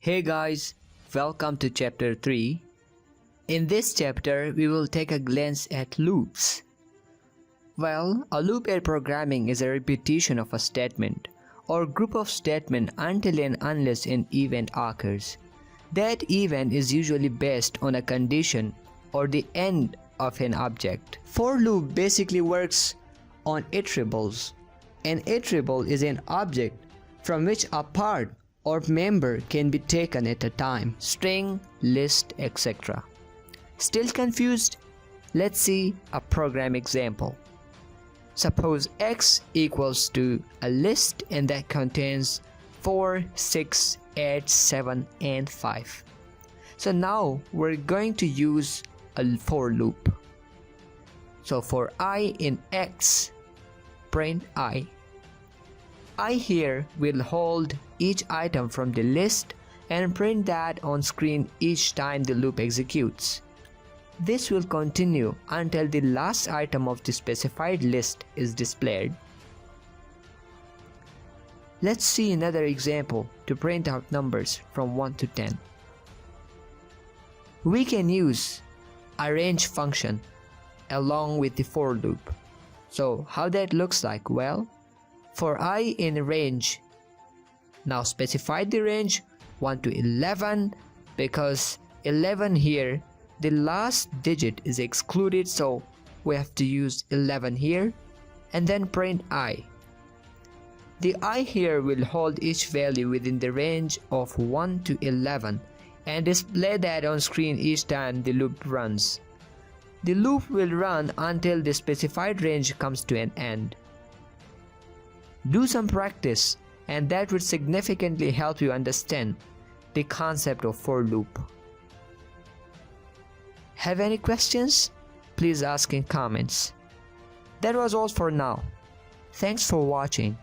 Hey guys, welcome to chapter 3. In this chapter, we will take a glance at loops. Well, a loop in programming is a repetition of a statement or group of statements until and unless an event occurs. That event is usually based on a condition or the end of an object. For loop basically works on iterables. An iterable is an object from which a part or member can be taken at a time, string, list, etc. Still confused? Let's see a program example. Suppose x equals to a list and that contains 4, 6, 8, 7 and 5. So now we're going to use a for loop. So for I in x, print I. I here will hold each item from the list and print that on screen each time the loop executes. This will continue until the last item of the specified list is displayed. Let's see another example to print out numbers from 1 to 10. We can use a range function along with the for loop. So how that looks like? Well, for I in range, now specify the range 1 to 11 because 11 here the last digit is excluded, so we have to use 11 here, and then print I. The I here will hold each value within the range of 1 to 11 and display that on screen each time the loop runs. The loop will run until the specified range comes to an end. Do some practice and that would significantly help you understand the concept of for loop. Have any questions? Please ask in comments. That was all for now. Thanks for watching.